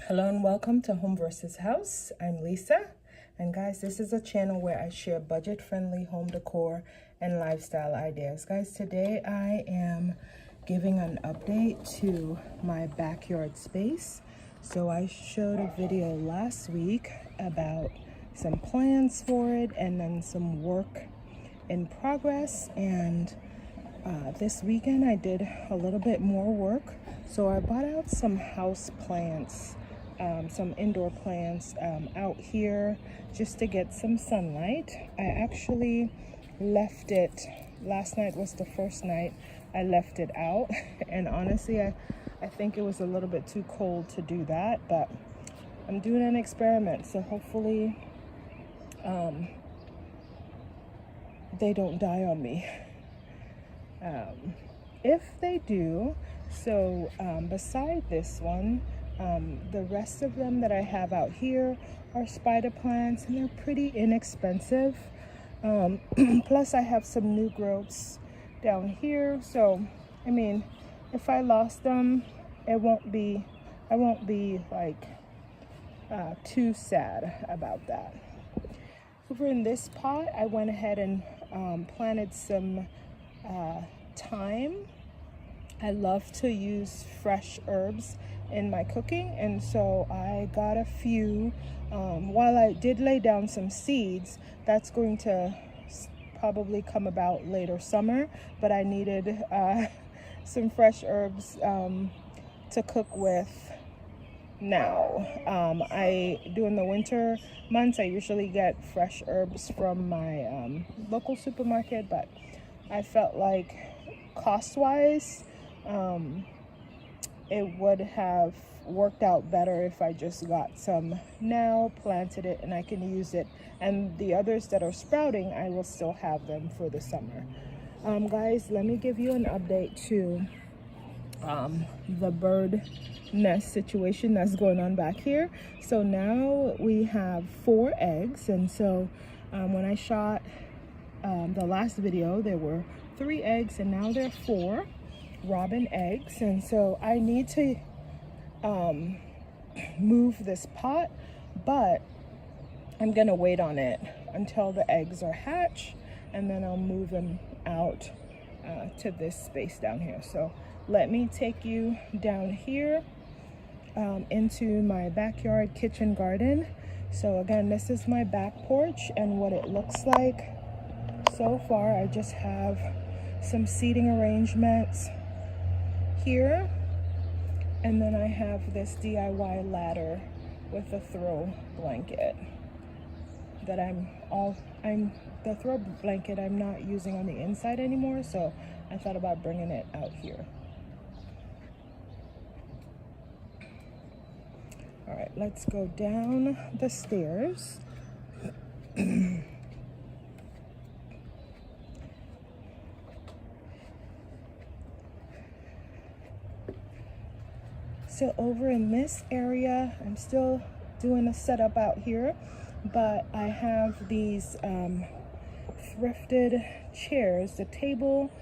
Hello and welcome to Home vs. House. I'm Lisa, and guys, this is a channel where I share budget-friendly home decor and lifestyle ideas. Guys, today I am giving an update to my backyard space. So I showed a video last week about some plans for it and then some work in progress, and this weekend I did a little bit more work. So I bought out some house plants, some indoor plants out here just to get some sunlight. I actually left it, last night was the first night I left it out, and honestly I think it was a little bit too cold to do that, but I'm doing an experiment, so hopefully they don't die on me. If they do, so beside this one, the rest of them that I have out here are spider plants, and they're pretty inexpensive. Plus I have some new growths down here, so I mean, if I lost them, I won't be like too sad about that. Over in this pot, I went ahead and planted some thyme. I love to use fresh herbs in my cooking, and so I got a few. While I did lay down some seeds, that's going to probably come about later summer, but I needed some fresh herbs to cook with now. During the winter months, I usually get fresh herbs from my local supermarket, but I felt like cost-wise, it would have worked out better if I just got some now, planted it, and I can use it. And the others that are sprouting, I will still have them for the summer. Guys, let me give you an update to the bird nest situation that's going on back here. So now we have 4 eggs, and so when I shot the last video, there were 3 eggs, and now there are 4 robin eggs. And so I need to move this pot, but I'm gonna wait on it until the eggs are hatched, and then I'll move them out to this space down here. So let me take you down here into my backyard kitchen garden. So again, this is my back porch, and what it looks like so far, I just have some seating arrangements here, and then I have this DIY ladder with a throw blanket that the throw blanket I'm not using on the inside anymore, so I thought about bringing it out here. All right, let's go down the stairs. So over in this area, I'm still doing a setup out here, but I have these thrifted chairs. The table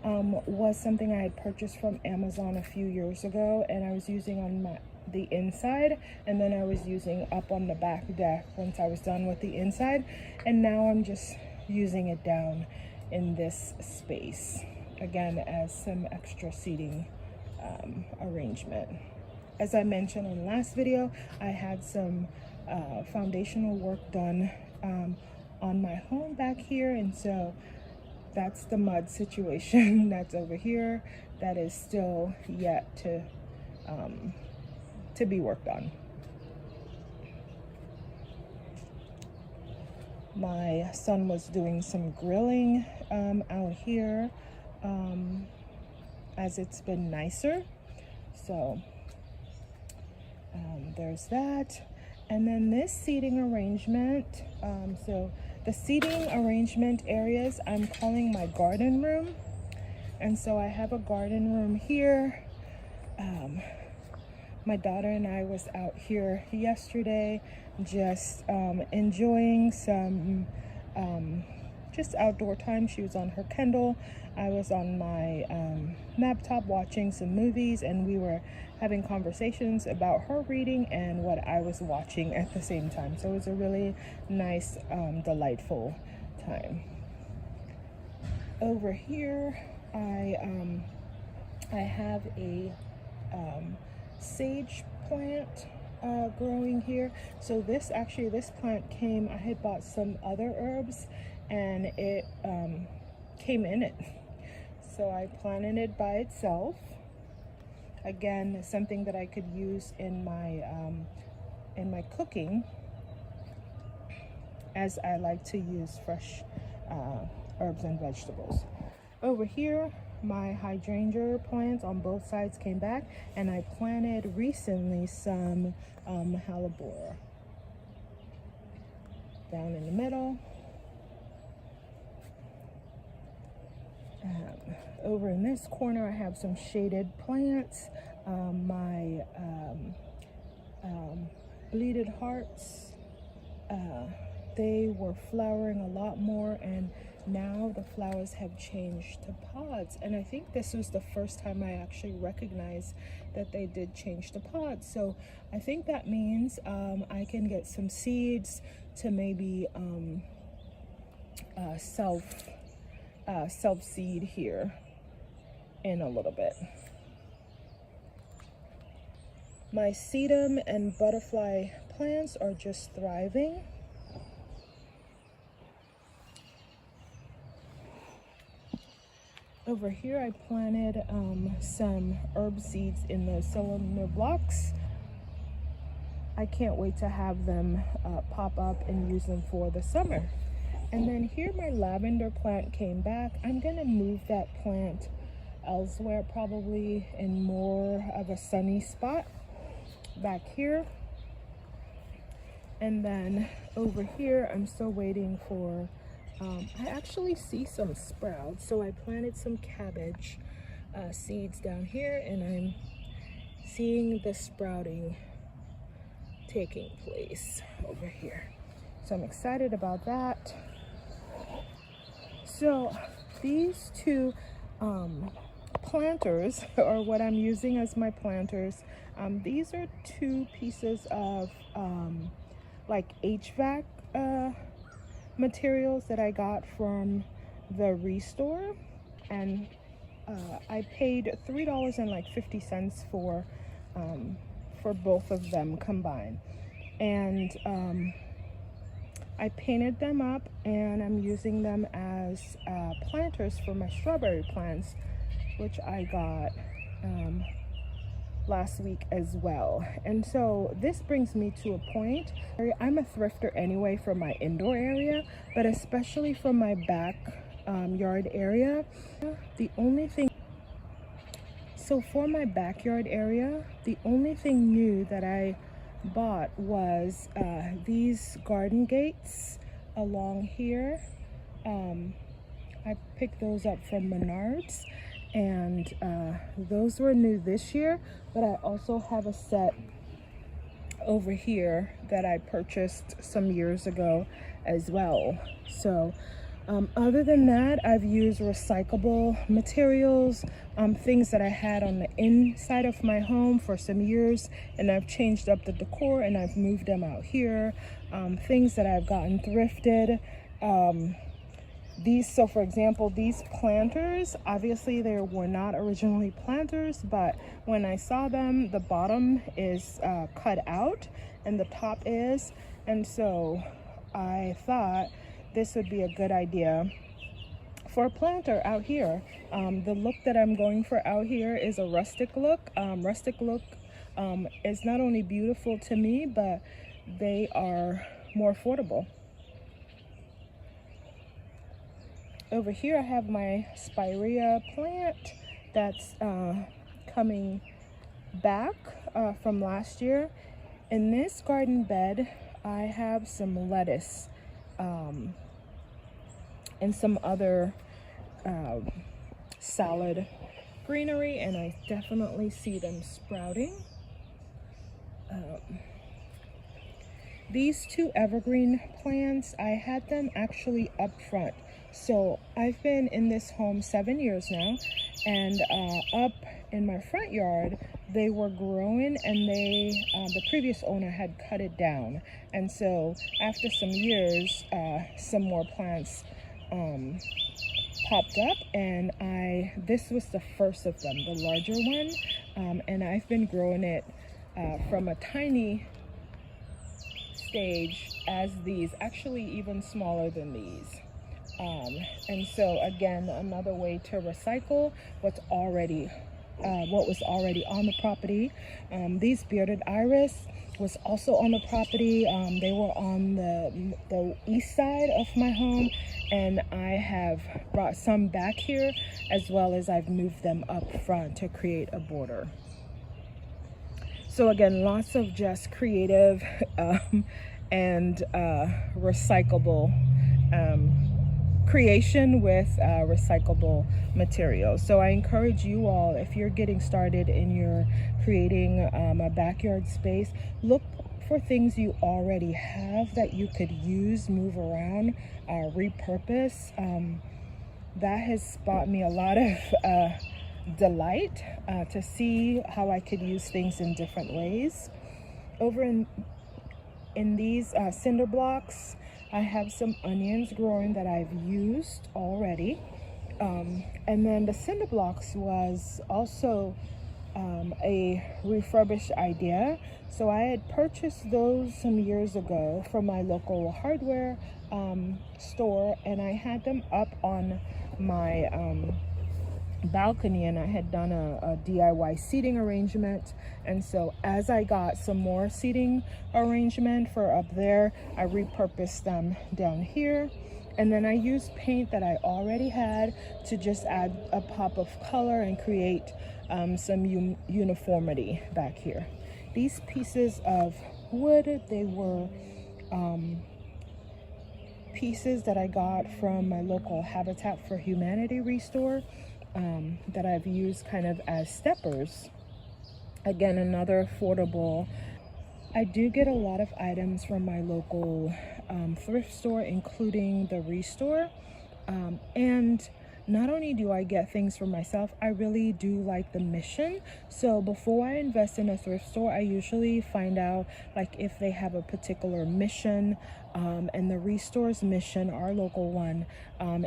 was something I had purchased from Amazon a few years ago, and I was using on the inside, and then I was using up on the back deck once I was done with the inside, and now I'm just using it down in this space, again, as some extra seating arrangement. As I mentioned in the last video, I had some foundational work done on my home back here, and so that's the mud situation that's over here that is still yet to be worked on. My son was doing some grilling out here as it's been nicer, so there's that. And then this seating arrangement, so the seating arrangement areas I'm calling my garden room, and so I have a garden room here. My daughter and I was out here yesterday just enjoying some just outdoor time. She was on her Kindle, I was on my laptop watching some movies, and we were having conversations about her reading and what I was watching at the same time. So it was a really nice, delightful time. Over here, I have a sage plant growing here. So this plant came, I had bought some other herbs and it came in it. So I planted it by itself. Again, something that I could use in my cooking, as I like to use fresh herbs and vegetables. Over here, my hydrangea plants on both sides came back, and I planted recently some hellebore down in the middle. Over in this corner, I have some shaded plants. My bleeded hearts, they were flowering a lot more, and now the flowers have changed to pods. And I think this was the first time I actually recognized that they did change to pods. So I think that means I can get some seeds to maybe self-seed here in a little bit. My sedum and butterfly plants are just thriving. Over here, I planted some herb seeds in the cylinder blocks. I can't wait to have them pop up and use them for the summer. And then here, my lavender plant came back. I'm gonna move that plant elsewhere, probably in more of a sunny spot back here. And then over here, I'm still waiting for, I actually see some sprouts. So I planted some cabbage seeds down here, and I'm seeing the sprouting taking place over here. So I'm excited about that. So these two planters are what I'm using as my planters. These are two pieces of like HVAC materials that I got from the Restore, and I paid $3.50 for both of them combined. And I painted them up, and I'm using them as planters for my strawberry plants, which I got last week as well. And so this brings me to a point. I'm a thrifter anyway for my indoor area, but especially for my backyard area. So for my backyard area, the only thing new that I bought was these garden gates along here. I picked those up from Menards, and those were new this year, but I also have a set over here that I purchased some years ago as well. So other than that, I've used recyclable materials, things that I had on the inside of my home for some years, and I've changed up the decor and I've moved them out here. Things that I've gotten thrifted. So for example, these planters, obviously they were not originally planters, but when I saw them, the bottom is cut out and the top is, and so I thought this would be a good idea for a planter out here. The look that I'm going for out here is a rustic look. Rustic look is not only beautiful to me, but they are more affordable. Over here I have my spirea plant that's coming back from last year. In this garden bed, I have some lettuce and some other salad greenery, and I definitely see them sprouting. These two evergreen plants, I had them actually up front. So I've been in this home 7 years now, and up in my front yard, they were growing, and the previous owner had cut it down. And so after some years, some more plants popped up, and this was the first of them, the larger one. And I've been growing it from a tiny stage as these, actually even smaller than these. And so again, another way to recycle what was already on the property. These bearded iris was also on the property. They were on the east side of my home, and I have brought some back here, as well as I've moved them up front to create a border. So again, lots of just creative and recyclable creation with recyclable materials. So I encourage you all, if you're getting started in your creating a backyard space, look for things you already have that you could use, move around, repurpose. That has brought me a lot of delight to see how I could use things in different ways. Over in these cinder blocks, I have some onions growing that I've used already. And then the cinder blocks was also a refurbished idea. So I had purchased those some years ago from my local hardware store, and I had them up on my balcony, and I had done a DIY seating arrangement. And so as I got some more seating arrangement for up there, I repurposed them down here, and then I used paint that I already had to just add a pop of color and create some uniformity back here. These pieces of wood, they were pieces that I got from my local Habitat for Humanity restore, that I've used kind of as steppers. Again, another affordable. I do get a lot of items from my local thrift store, including the restore. And not only do I get things for myself, I really do like the mission. So before I invest in a thrift store, I usually find out like if they have a particular mission. And the restore's mission, our local one,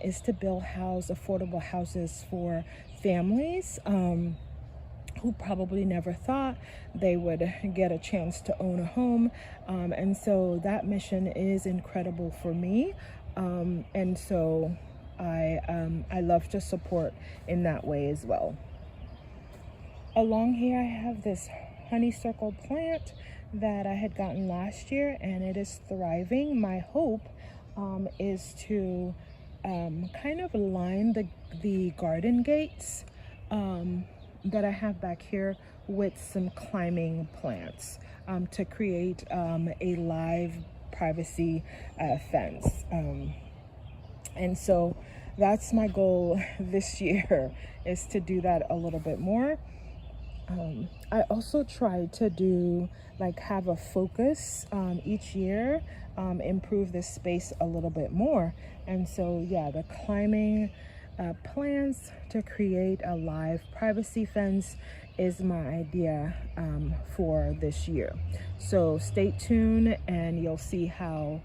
is to build affordable houses for families who probably never thought they would get a chance to own a home. And so that mission is incredible for me. And so I love to support in that way as well. Along here, I have this honeysuckle plant that I had gotten last year, and it is thriving. My hope is to kind of line the garden gates that I have back here with some climbing plants to create a live privacy fence. And so that's my goal this year, is to do that a little bit more. I also try to have a focus each year, improve this space a little bit more. And so yeah, the climbing plans to create a live privacy fence is my idea for this year. So stay tuned and you'll see how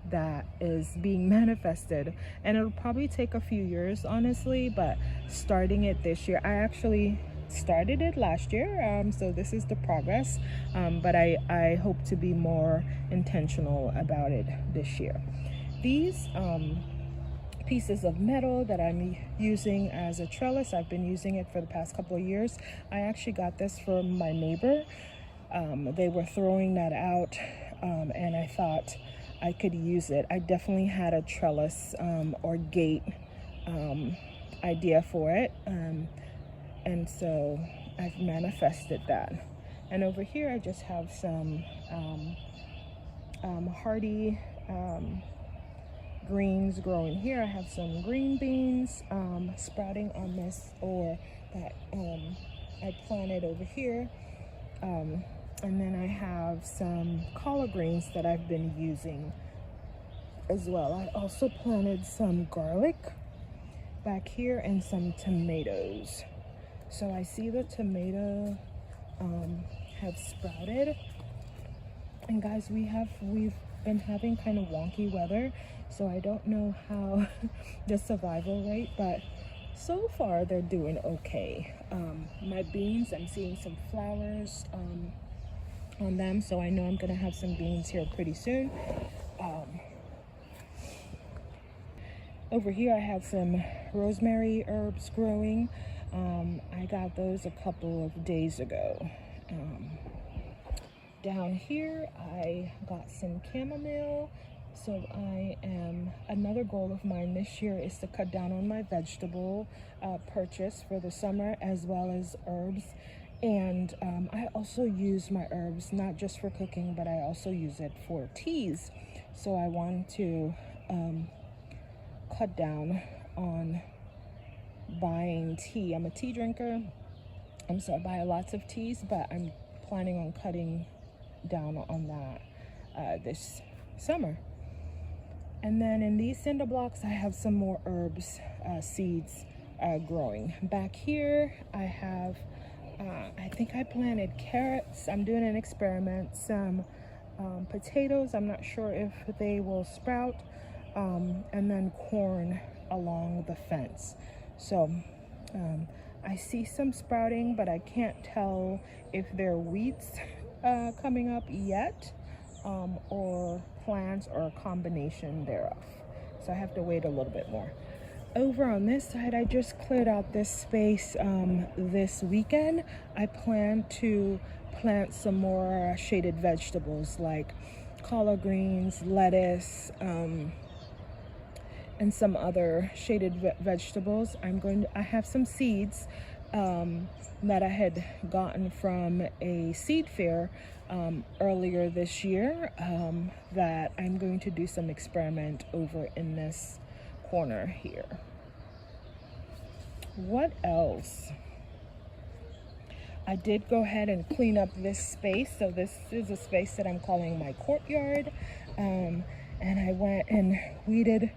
that is being manifested. And it'll probably take a few years, honestly, but starting it this year, I actually started it last year, so this is the progress, but I hope to be more intentional about it this year. These pieces of metal that I'm using as a trellis, I've been using it for the past couple of years. I actually got this from my neighbor. They were throwing that out, and I thought I could use it. I definitely had a trellis or gate idea for it, and so I've manifested that. And over here I just have some hardy greens growing here. I have some green beans sprouting on this, or that I planted over here. And then I have some collard greens that I've been using as well. I also planted some garlic back here and some tomatoes. So I see the tomato have sprouted. And guys, we've been having kind of wonky weather, so I don't know how the survival rate, but so far they're doing okay. My beans, I'm seeing some flowers on them, so I know I'm gonna have some beans here pretty soon. Over here I have some rosemary herbs growing. I got those a couple of days ago. Down here I got some chamomile. So another goal of mine this year is to cut down on my vegetable purchase for the summer, as well as herbs. And I also use my herbs not just for cooking, but I also use it for teas. So I want to cut down on buying tea. I'm a tea drinker, so I buy lots of teas, but I'm planning on cutting down on that this summer. And then in these cinder blocks I have some more herbs seeds growing. Back here I have I think I planted carrots. I'm doing an experiment. Some potatoes, I'm not sure if they will sprout, and then corn along the fence. So I see some sprouting, but I can't tell if they're weeds coming up yet, or plants, or a combination thereof. So I have to wait a little bit more. Over on this side, I just cleared out this space this weekend. I plan to plant some more shaded vegetables like collard greens, lettuce, and some other shaded vegetables. I have some seeds that I had gotten from a seed fair earlier this year, that I'm going to do some experiment over in this corner here. What else? I did go ahead and clean up this space. So this is a space that I'm calling my courtyard, and I went and weeded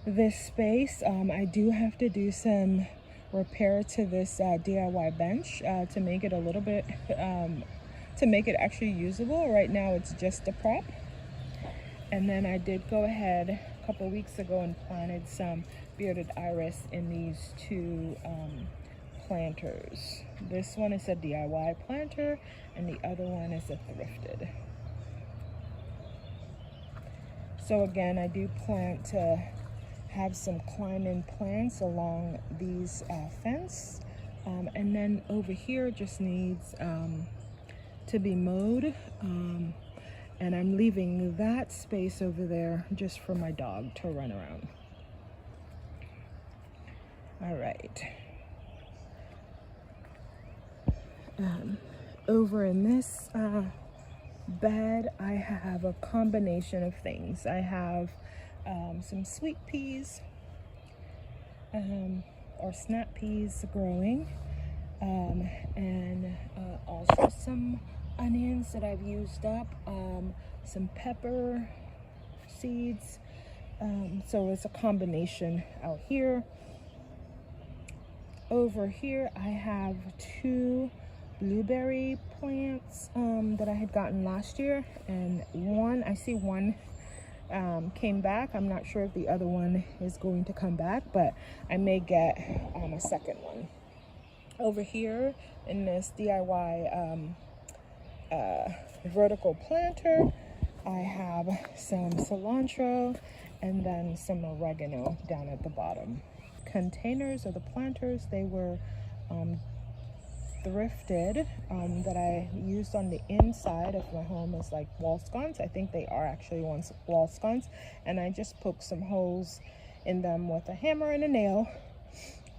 this space. I do have to do some repair to this DIY bench to make it a little bit to make it actually usable. Right now it's just a prop. And then I did go ahead a couple weeks ago and planted some bearded iris in these two planters. This one is a DIY planter and the other one is a thrifted. So again, I do plan to have some climbing plants along these fence, and then over here just needs to be mowed, and I'm leaving that space over there just for my dog to run around. All right. Over in this bed, I have a combination of things. I have some sweet peas or snap peas growing, and also some onions that I've used up, some pepper seeds. So it's a combination out here. Over here I have two blueberry plants that I had gotten last year, and I see one came back. I'm not sure if the other one is going to come back, but I may get a second one. Over here in this DIY vertical planter, I have some cilantro and then some oregano down at the bottom. Containers of the planters, they were thrifted, that I used on the inside of my home as like wall sconce. I think they are actually wall sconce, and I just poked some holes in them with a hammer and a nail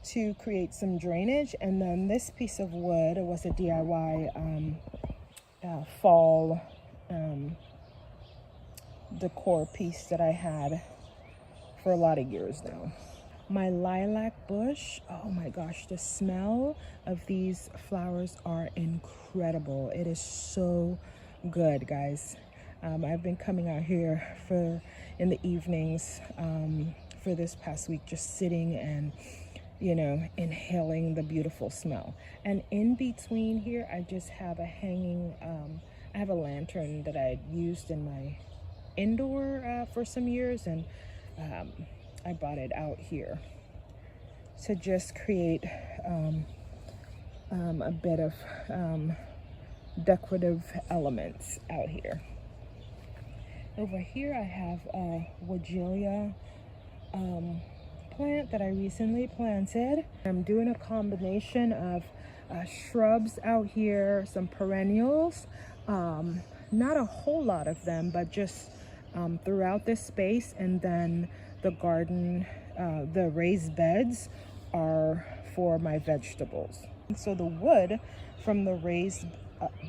to create some drainage. And then this piece of wood, it was a DIY fall decor piece that I had for a lot of years now. My lilac bush, oh my gosh, the smell of these flowers are incredible. It is so good, guys. I've been coming out here in the evenings for this past week, just sitting and you know, inhaling the beautiful smell. And in between here, I just have a hanging, I have a lantern that I used in my indoor for some years, and I brought it out here to just create a bit of decorative elements out here. Over here I have a Weigela plant that I recently planted. I'm doing a combination of shrubs out here, some perennials, not a whole lot of them, but just throughout this space. And then the garden, the raised beds are for my vegetables. So the wood from the raised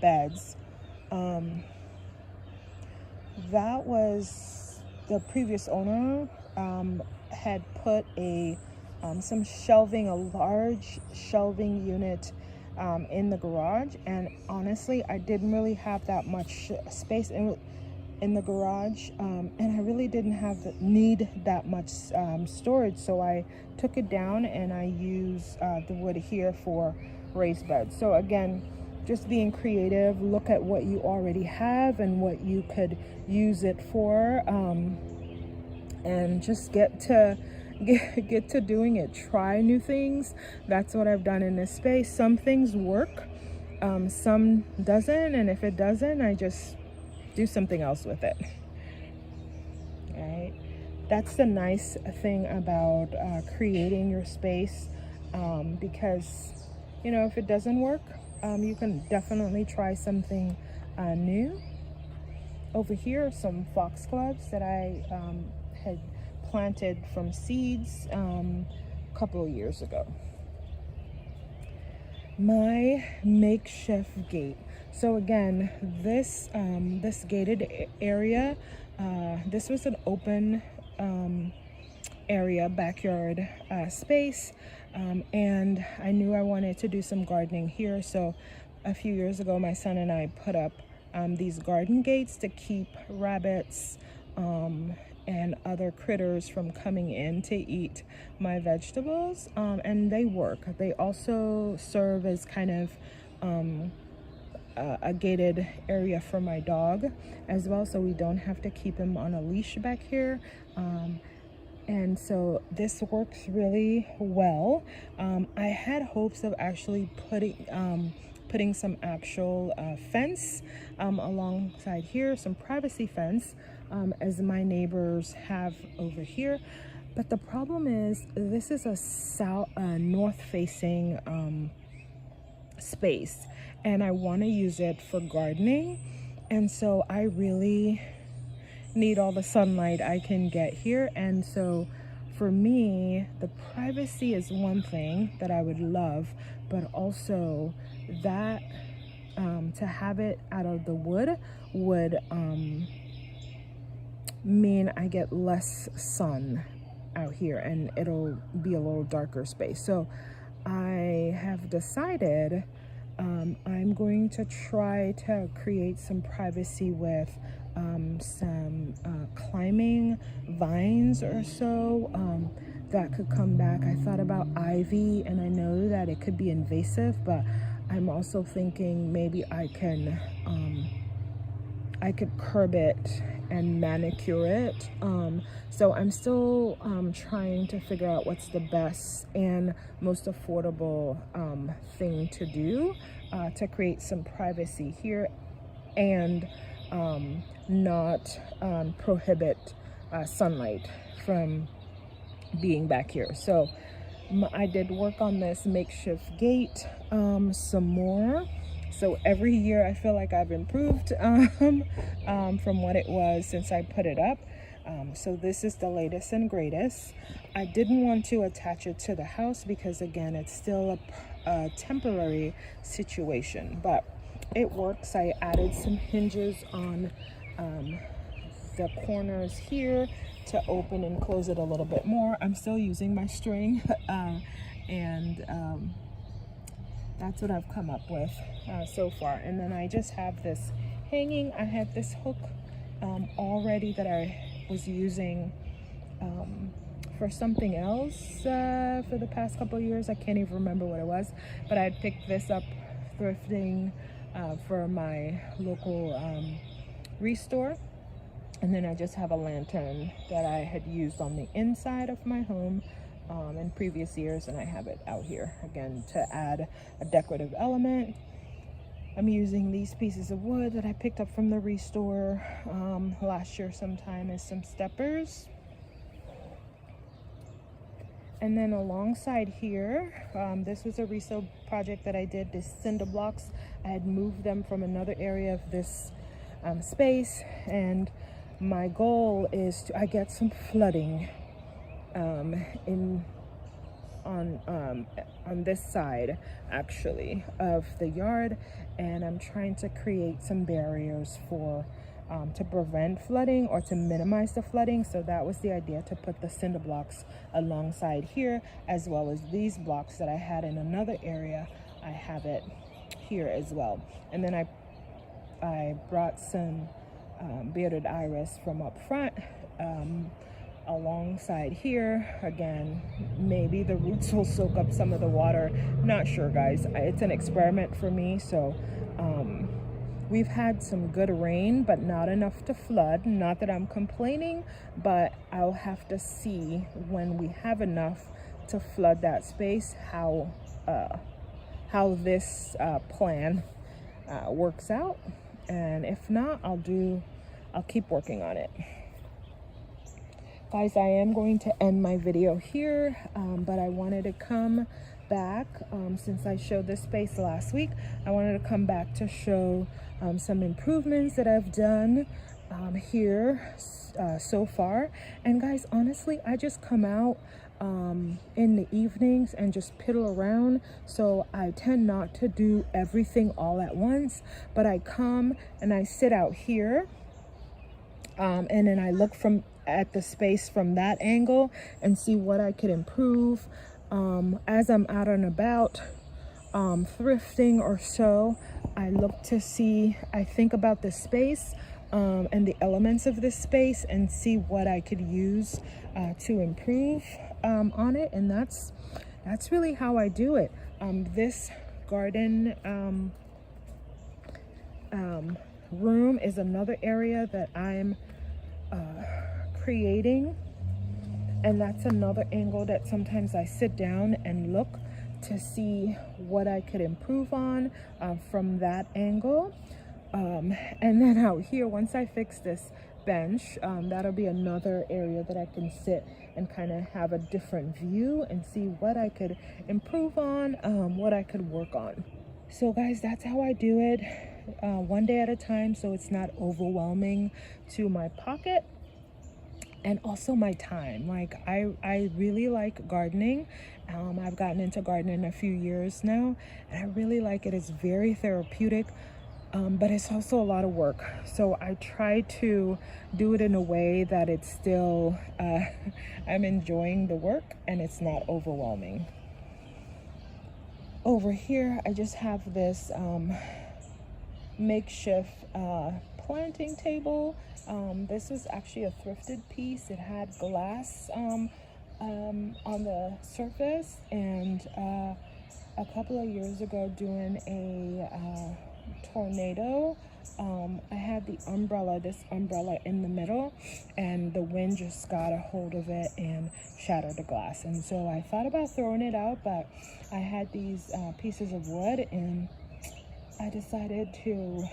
beds, that was the previous owner had put some shelving, a large shelving unit in the garage, and honestly I didn't really have that much space in the garage, and I really didn't need that much storage, so I took it down and I use the wood here for raised beds. So again, just being creative, look at what you already have and what you could use it for, and just get to doing it. Try new things. That's what I've done in this space. Some things work, some doesn't, and if it doesn't, I just do something else with it. All right, that's the nice thing about creating your space, because you know, if it doesn't work, you can definitely try something new. Over here are some foxgloves that I had planted from seeds a couple of years ago. My makeshift gate. So again, this gated area, this was an open area, backyard space, and I knew I wanted to do some gardening here. So a few years ago, my son and I put up these garden gates to keep rabbits and other critters from coming in to eat my vegetables, and they work. They also serve as kind of a gated area for my dog as well, so we don't have to keep him on a leash back here. And so this works really well. I had hopes of actually putting some actual fence alongside here, some privacy fence, as my neighbors have over here. But the problem is, this is a north-facing space, and I want to use it for gardening, and so I really need all the sunlight I can get here. And so for me, the privacy is one thing that I would love, but also that to have it out of the wood would mean I get less sun out here, and it'll be a little darker space. So I have decided I'm going to try to create some privacy with some climbing vines or so that could come back. I thought about ivy, and I know that it could be invasive, but I'm also thinking maybe I could curb it and manicure it. So I'm still trying to figure out what's the best and most affordable thing to do to create some privacy here and not prohibit sunlight from being back here. So I did work on this makeshift gate some more. So every year I feel like I've improved from what it was since I put it up. So this is the latest and greatest. I didn't want to attach it to the house because, again, it's still a temporary situation, but it works. I added some hinges on the corners here to open and close it a little bit more. I'm still using my string, and that's what I've come up with so far. And then I just have this hanging. I had this hook already that I was using for something else for the past couple of years. I can't even remember what it was, but I picked this up thrifting for my local restore. And then I just have a lantern that I had used on the inside of my home in previous years, and I have it out here again to add a decorative element. I'm using these pieces of wood that I picked up from the restore last year sometime as some steppers. And then alongside here, this was a resale project that I did. These cinder blocks, I had moved them from another area of this space, and my goal is to get some flooding on this side actually of the yard, and I'm trying to create some barriers for to prevent flooding or to minimize the flooding. So that was the idea, to put the cinder blocks alongside here, as well as these blocks that I had in another area. I have it here as well. And then I brought some bearded iris from up front alongside here. Again, maybe the roots will soak up some of the water, not sure guys. It's an experiment for me. So we've had some good rain, but not enough to flood. Not that I'm complaining, but I'll have to see when we have enough to flood that space how this plan works out. And if not, I'll keep working on it. Guys, I am going to end my video here, but I wanted to come back since I showed this space last week. I wanted to come back to show some improvements that I've done here so far. And guys, honestly, I just come out in the evenings and just piddle around, so I tend not to do everything all at once, but I come and I sit out here and then I look at the space from that angle and see what I could improve as I'm out and about thrifting or so. I look to see, I think about the space and the elements of this space and see what I could use to improve on it. And that's really how I do it. This garden room is another area that I'm creating, and that's another angle that sometimes I sit down and look to see what I could improve on from that angle. And then out here, once I fix this bench, that'll be another area that I can sit and kind of have a different view and see what I could improve on, what I could work on. So guys, that's how I do it, one day at a time, so it's not overwhelming to my pocket and also my time. Like I really like gardening. I've gotten into gardening a few years now, and I really like it. It's very therapeutic, but it's also a lot of work. So I try to do it in a way that it's still, I'm enjoying the work and it's not overwhelming. Over here, I just have this makeshift planting table. This was actually a thrifted piece. It had glass on the surface, and a couple of years ago during a tornado, I had this umbrella in the middle, and the wind just got a hold of it and shattered the glass. And so I thought about throwing it out, but I had these pieces of wood, and I decided to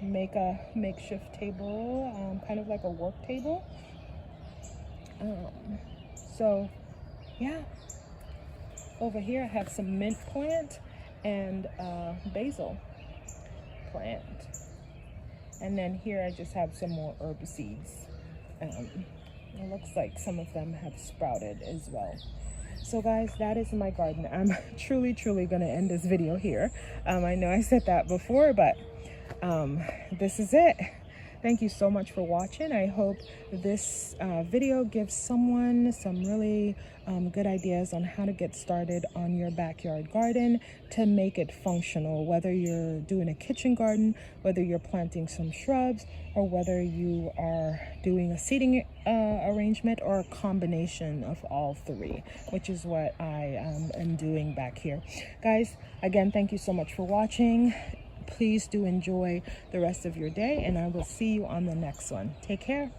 make a makeshift table, kind of like a work table. So yeah, over here I have some mint plant and basil plant, and then here I just have some more herb seeds. It looks like some of them have sprouted as well. So guys, that is my garden. I'm truly gonna end this video here. I know I said that before, but this is it. Thank you so much for watching. I hope this video gives someone some really good ideas on how to get started on your backyard garden to make it functional, whether you're doing a kitchen garden, whether you're planting some shrubs, or whether you are doing a seating arrangement, or a combination of all three, which is what I am doing back here. Guys, again, thank you so much for watching. Please do enjoy the rest of your day, and I will see you on the next one. Take care.